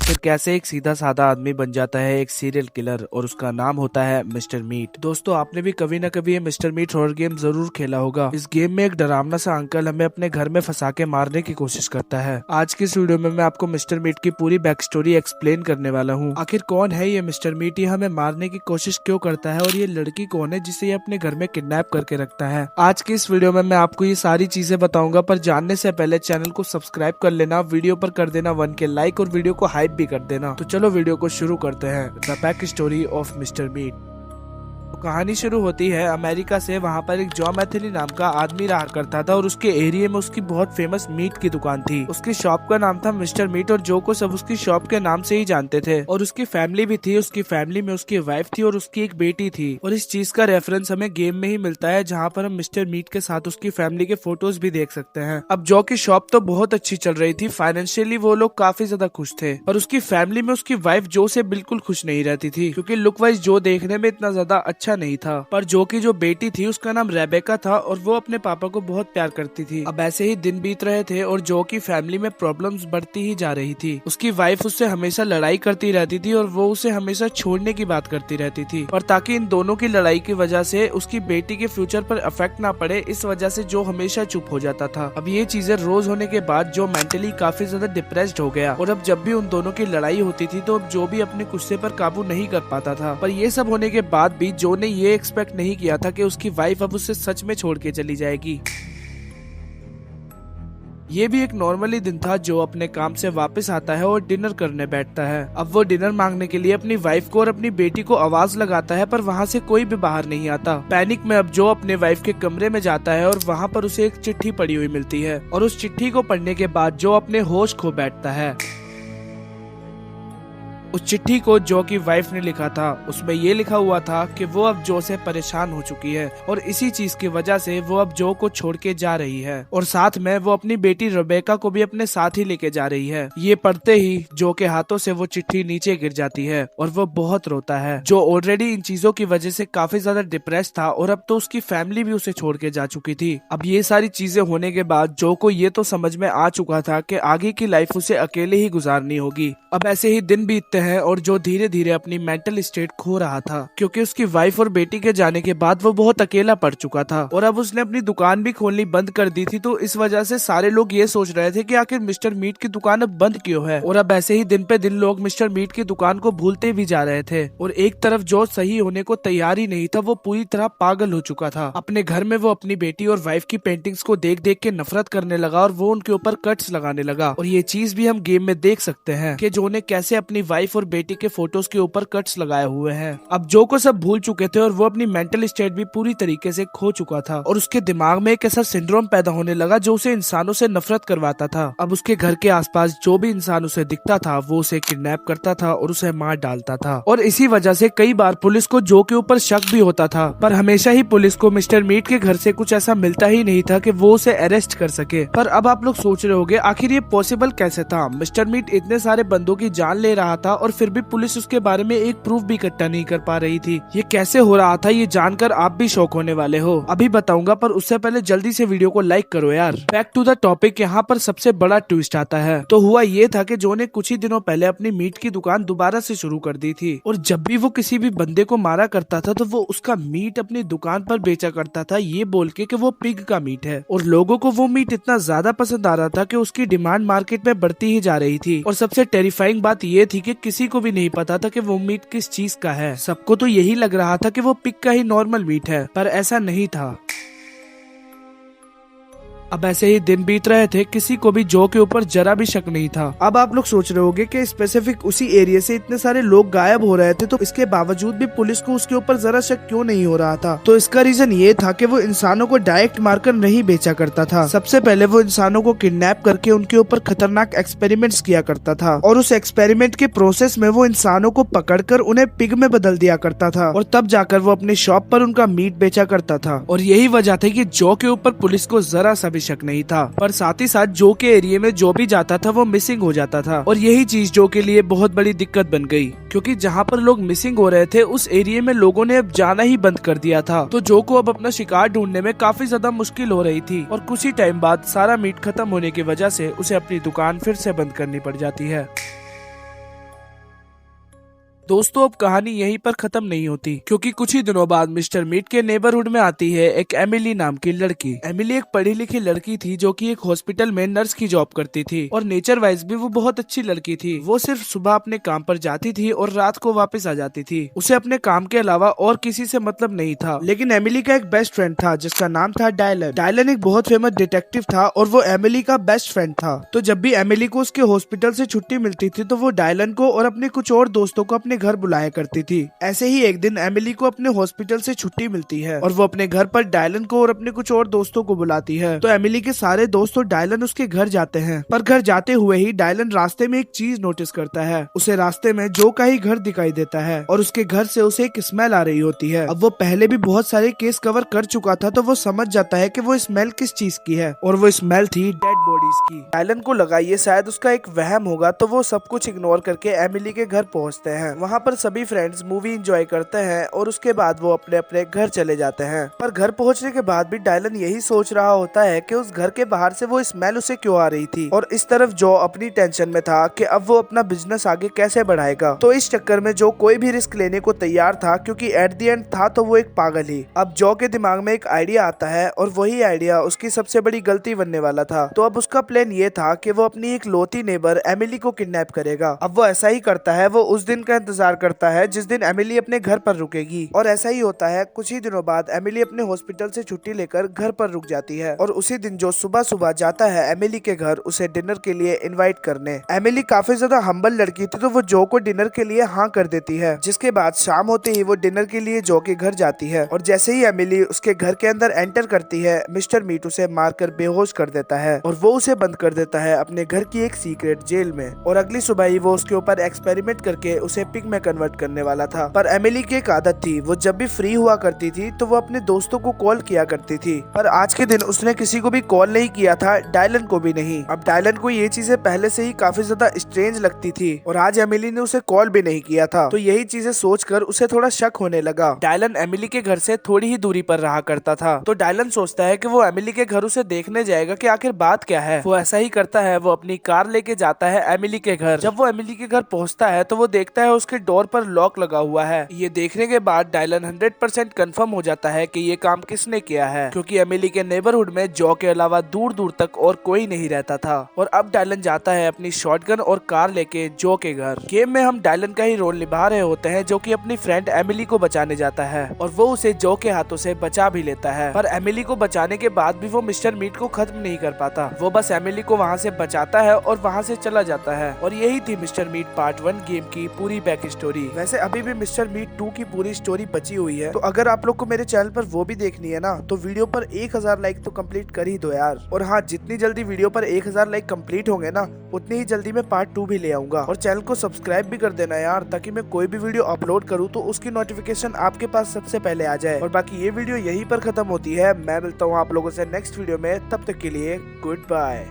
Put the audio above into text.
आखिर कैसे एक सीधा साधा आदमी बन जाता है एक सीरियल किलर और उसका नाम होता है मिस्टर मीट। दोस्तों आपने भी कभी न कभी ये मिस्टर मीट हॉरर गेम जरूर खेला होगा। इस गेम में एक डरावना सा अंकल हमें अपने घर में फंसा के मारने की कोशिश करता है। आज की इस वीडियो में मैं आपको मिस्टर मीट की पूरी बैक स्टोरी एक्सप्लेन करने वाला हूँ। आखिर कौन है ये मिस्टर मीट, ये हमें मारने की कोशिश क्यों करता है और ये लड़की कौन है जिसे ये अपने घर में किडनैप करके रखता है। आज की इस वीडियो में मैं आपको ये सारी चीजें बताऊंगा, पर जानने से पहले चैनल को सब्सक्राइब कर लेना, वीडियो पर कर देना 1 के लाइक और वीडियो को हाइप भी कर देना। तो चलो वीडियो को शुरू करते हैं। The back story of Mr Meat. तो कहानी शुरू होती है अमेरिका से। वहाँ पर एक जॉ मैथिली नाम का आदमी रहा करता था और उसके एरिया में उसकी बहुत फेमस मीट की दुकान थी। उसकी शॉप का नाम था मिस्टर मीट और जो को सब उसकी शॉप के नाम से ही जानते थे। और उसकी फैमिली भी थी। उसकी फैमिली में उसकी वाइफ थी और उसकी एक बेटी थी। और इस चीज का रेफरेंस हमें गेम में ही मिलता है, जहाँ पर हम मिस्टर मीट के साथ उसकी फैमिली के फोटोज भी देख सकते हैं। अब जॉ की शॉप तो बहुत अच्छी चल रही थी, फाइनेंशियली वो लोग काफी ज्यादा खुश थे। और उसकी फैमिली में उसकी वाइफ जो से बिल्कुल खुश नहीं रहती थी, क्योंकि लुक वाइज जो देखने में इतना ज्यादा अच्छा नहीं था। पर जो की जो बेटी थी उसका नाम रेबेका था और वो अपने पापा को बहुत प्यार करती थी। अब ऐसे ही दिन बीत रहे थे और जो की फैमिली में प्रॉब्लम्स बढ़ती ही जा रही थी। उसकी वाइफ उससे हमेशा लड़ाई करती रहती थी और वो उसे हमेशा छोड़ने की बात करती रहती थी। और ताकि इन दोनों की लड़ाई की वजह से उसकी बेटी के फ्यूचर पर इफेक्ट ना पड़े, इस वजह से जो हमेशा चुप हो जाता था। अब ये चीजें रोज होने के बाद जो मेंटली काफी ज्यादा डिप्रेस्ड हो गया। और अब जब भी उन दोनों की लड़ाई होती थी तो अब जो भी अपने गुस्से पर काबू नहीं कर पाता था। पर ये सब होने के बाद भी जो ने ये एक्सपेक्ट नहीं किया था कि उसकी वाइफ अब उसे सच में छोड़ के चली जाएगी। ये भी एक नॉर्मली दिन था। जो अपने काम से वापस आता है और डिनर करने बैठता है। अब वो डिनर मांगने के लिए अपनी वाइफ को और अपनी बेटी को आवाज लगाता है, पर वहाँ से कोई भी बाहर नहीं आता। पैनिक में अब जो अपने वाइफ के कमरे में जाता है और वहाँ पर उसे एक चिट्ठी पड़ी हुई मिलती है। और उस चिट्ठी को पढ़ने के बाद जो अपने होश खो बैठता है। उस चिट्ठी को जो की वाइफ ने लिखा था, उसमें ये लिखा हुआ था कि वो अब जो से परेशान हो चुकी है और इसी चीज की वजह से वो अब जो को छोड़ के जा रही है। और साथ में वो अपनी बेटी रेबेका को भी अपने साथ ही लेके जा रही है। ये पढ़ते ही जो के हाथों से वो चिट्ठी नीचे गिर जाती है और वो बहुत रोता है। जो ऑलरेडी इन चीजों की वजह से काफी ज्यादा डिप्रेस था और अब तो उसकी फैमिली भी उसे छोड़ के जा चुकी थी। अब ये सारी चीजें होने के बाद जो को ये तो समझ में आ चुका था कि आगे की लाइफ उसे अकेले ही गुजारनी होगी। अब ऐसे ही दिन बीतते हैं और जो धीरे धीरे अपनी मेंटल स्टेट खो रहा था, क्योंकि उसकी वाइफ और बेटी के जाने के बाद वो बहुत अकेला पड़ चुका था। और अब उसने अपनी दुकान भी खोलनी बंद कर दी थी। तो इस वजह से सारे लोग ये सोच रहे थे कि आखिर मिस्टर मीट की दुकान अब बंद क्यों है। और अब ऐसे ही दिन पे दिन लोग मिस्टर मीट की दुकान को भूलते भी जा रहे थे। और एक तरफ जो सही होने को तैयार ही नहीं था, वो पूरी तरह पागल हो चुका था। अपने घर में वो अपनी बेटी और वाइफ की पेंटिंग्स को देख देख के नफरत करने लगा और वो उनके ऊपर कट्स लगाने लगा। और ये चीज भी हम गेम में देख सकते हैं कि जो ने कैसे अपनी वाइफ और बेटी के फोटोज के ऊपर कट्स लगाए हुए हैं। अब जो को सब भूल चुके थे और वो अपनी मेंटल स्टेट भी पूरी तरीके से खो चुका था। और उसके दिमाग में एक ऐसा सिंड्रोम पैदा होने लगा जो उसे इंसानों से नफरत करवाता था। अब उसके घर के आसपास जो भी इंसान उसे दिखता था वो उसे किडनैप करता था और उसे मार डालता था। और इसी वजह से कई बार पुलिस को जो के ऊपर शक भी होता था, पर हमेशा ही पुलिस को मिस्टर मीट के घर से कुछ ऐसा मिलता ही नहीं था कि वो उसे अरेस्ट कर सके। पर अब आप लोग सोच रहे होंगे आखिर ये पॉसिबल कैसे था। मिस्टर मीट इतने सारे बंदों की जान ले रहा था और फिर भी पुलिस उसके बारे में एक प्रूफ भी इकट्ठा नहीं कर पा रही थी। ये कैसे हो रहा था, ये जानकर आप भी शॉक होने वाले हो। अभी बताऊंगा, पर उससे पहले जल्दी से वीडियो को लाइक करो यार। Back to the topic. यहाँ पर सबसे बड़ा ट्विस्ट आता है। तो हुआ ये था कि जो ने कुछ ही दिनों पहले अपनी मीट की दुकान दोबारा से शुरू कर दी थी। और जब भी वो किसी भी बंदे को मारा करता था तो वो उसका मीट अपनी दुकान पर बेचा करता था, ये बोल के कि वो पिग का मीट है। और लोगों को वो मीट इतना ज्यादा पसंद आ रहा था कि उसकी डिमांड मार्केट में बढ़ती ही जा रही थी। और सबसे टेरिफाइंग बात ये थी कि किसी को भी नहीं पता था कि वो मीट किस चीज का है। सबको तो यही लग रहा था कि वो पिग का ही नॉर्मल मीट है, पर ऐसा नहीं था। अब ऐसे ही दिन बीत रहे थे, किसी को भी जो के ऊपर जरा भी शक नहीं था। अब आप लोग सोच रहे होंगे कि स्पेसिफिक उसी एरिया से इतने सारे लोग गायब हो रहे थे, तो इसके बावजूद भी पुलिस को उसके ऊपर जरा शक क्यों नहीं हो रहा था। तो इसका रीजन ये था कि वो इंसानों को डायरेक्ट मारकर नहीं बेचा करता था। सबसे पहले वो इंसानों को किडनैप करके उनके ऊपर खतरनाक एक्सपेरिमेंट्स किया करता था। और उस एक्सपेरिमेंट के प्रोसेस में वो इंसानों को पकड़कर उन्हें पिग में बदल दिया करता था। और तब जाकर वो अपनी शॉप पर उनका मीट बेचा करता था। और यही वजह थी कि जो के ऊपर पुलिस को जरा सा भी शक नहीं था। पर साथ ही साथ जो के एरिया में जो भी जाता था वो मिसिंग हो जाता था। और यही चीज जो के लिए बहुत बड़ी दिक्कत बन गई, क्योंकि जहाँ पर लोग मिसिंग हो रहे थे उस एरिया में लोगों ने अब जाना ही बंद कर दिया था। तो जो को अब अपना शिकार ढूंढने में काफी ज्यादा मुश्किल हो रही थी। और कुछ ही टाइम बाद सारा मीट खत्म होने की वजह से उसे अपनी दुकान फिर से बंद करनी पड़ जाती है। दोस्तों अब कहानी यहीं पर खत्म नहीं होती, क्योंकि कुछ ही दिनों बाद मिस्टर मीट के नेबरहुड में आती है एक एमिली नाम की लड़की। एमिली एक पढ़ी लिखी लड़की थी जो कि एक हॉस्पिटल में नर्स की जॉब करती थी और नेचर वाइज भी वो बहुत अच्छी लड़की थी। वो सिर्फ सुबह अपने काम पर जाती थी और रात को वापस आ जाती थी। उसे अपने काम के अलावा और किसी से मतलब नहीं था। लेकिन एमिली का एक बेस्ट फ्रेंड था जिसका नाम था डायलन। डायलन एक बहुत फेमस डिटेक्टिव था और वो एमिली का बेस्ट फ्रेंड था। तो जब भी एमिली को उसके हॉस्पिटल से छुट्टी मिलती थी तो वो डायलन को और अपने कुछ और दोस्तों को अपने घर बुलाया करती थी। ऐसे ही एक दिन एमिली को अपने हॉस्पिटल से छुट्टी मिलती है और वो अपने घर पर डायलन को और अपने कुछ और दोस्तों को बुलाती है। तो एमिली के सारे दोस्त और डायलन उसके घर जाते हैं, पर घर जाते हुए ही डायलन रास्ते में एक चीज नोटिस करता है। उसे रास्ते में जो का ही घर दिखाई देता है और उसके घर से उसे एक स्मेल आ रही होती है। अब वो पहले भी बहुत सारे केस कवर कर चुका था तो वो समझ जाता है कि वो स्मेल किस चीज की है और वो स्मेल थी डेड बॉडीज की। डायलन को लगा ये शायद उसका एक वहम होगा, तो वो सब कुछ इग्नोर करके एमिली के घर पहुंचते हैं। वहाँ पर सभी फ्रेंड्स मूवी एंजॉय करते हैं और उसके बाद वो अपने अपने घर चले जाते हैं। पर घर पहुंचने के बाद भी डायलन यही सोच रहा होता है कि उस घर के बाहर से वो स्मेल उसे क्यों आ रही थी, और इस तरफ जो अपनी टेंशन में था कि अब वो अपना बिजनेस आगे कैसे बढ़ाएगा। तो इस चक्कर में जो कोई भी रिस्क लेने को तैयार था, क्योंकि एट द एंड था तो वो एक पागल ही। अब जो के दिमाग में एक आइडिया आता है और वही आइडिया उसकी सबसे बड़ी गलती बनने वाला था। तो अब उसका प्लान ये था कि वो अपनी एक लौती नेबर एमिली को किडनैप करेगा। अब वो ऐसा ही करता है, वो उस दिन का इंतजार करता है जिस दिन एमिली अपने घर पर रुकेगी, और ऐसा ही होता है। कुछ ही दिनों बाद एमिली अपने हॉस्पिटल से छुट्टी लेकर घर पर रुक जाती है और उसी दिन जो सुबह सुबह जाता है एमिली के घर उसे डिनर के लिए इनवाइट करने। एमिली काफी ज्यादा हम्बल लड़की थी तो वो जो को डिनर के लिए हाँ कर देती है, जिसके बाद शाम होते ही वो डिनर के लिए जो के घर जाती है। और जैसे ही एमिली उसके घर के अंदर एंटर करती है, मिस्टर मीट उसे मारकर बेहोश कर देता है और वो उसे बंद कर देता है अपने घर की एक सीक्रेट जेल में। और अगली सुबह ही वो उसके ऊपर एक्सपेरिमेंट करके उसे पिग में कन्वर्ट करने वाला था। पर एमिली की एक आदत थी, वो जब भी फ्री हुआ करती थी तो वो अपने दोस्तों को कॉल किया करती थी, पर आज के दिन उसने किसी को भी कॉल नहीं किया था, डायलन को भी नहीं। अब डायलन को ये चीजें पहले से ही काफी ज्यादा स्ट्रेंज लगती थी और आज एमिली ने उसे कॉल भी नहीं किया था। तो यही चीजें सोचकर उसे थोड़ा शक होने लगा। डायलन एमिली के घर से थोड़ी ही दूरी पर रहा करता था, तो डायलन सोचता है कि वो एमिली के घर उसे देखने जाएगा कि आखिर बात क्या है। वो ऐसा ही करता है, वो अपनी कार लेके जाता है एमिली के घर। जब वो एमिली के घर पहुंचता है तो वो देखता है उसके डोर पर लॉक लगा हुआ है। ये देखने के बाद डायलन 100% कंफर्म हो जाता है कि ये काम किसने किया है, क्योंकि एमिली के नेबरहुड में जो के अलावा दूर दूर तक और कोई नहीं रहता था। और अब डायलन जाता है अपनी शॉटगन और कार लेके जो के घर। गेम में हम डायलन का ही रोल निभा रहे होते हैं, जो कि अपनी फ्रेंड एमिली को बचाने जाता है और वो उसे जो के हाथों से बचा भी लेता है। पर एमिली को बचाने के बाद भी वो मिस्टर मीट को खत्म नहीं कर पाता। वो बस एमिली को वहाँ से बचाता है और वहाँ से चला जाता है। और यही थी मिस्टर मीट पार्ट 1 गेम की पूरी बैक स्टोरी। वैसे अभी भी मिस्टर मीट 2 की पूरी स्टोरी बची हुई है, तो अगर आप लोग को मेरे चैनल पर वो भी देखनी है ना, तो वीडियो पर 1000 लाइक तो कंप्लीट कर ही दो यार। और हाँ, जितनी जल्दी वीडियो पर 1000 लाइक कंप्लीट होंगे ना, उतनी ही जल्दी मैं पार्ट 2 भी ले आऊंगा। और चैनल को सब्सक्राइब भी कर देना यार, ताकि मैं कोई भी वीडियो अपलोड करूँ तो उसकी नोटिफिकेशन आपके पास सबसे पहले आ जाए। और बाकी ये वीडियो यहीं पर खत्म होती है। मैं मिलता हूँ आप लोगों से नेक्स्ट वीडियो में, तब तक के लिए गुड बाय।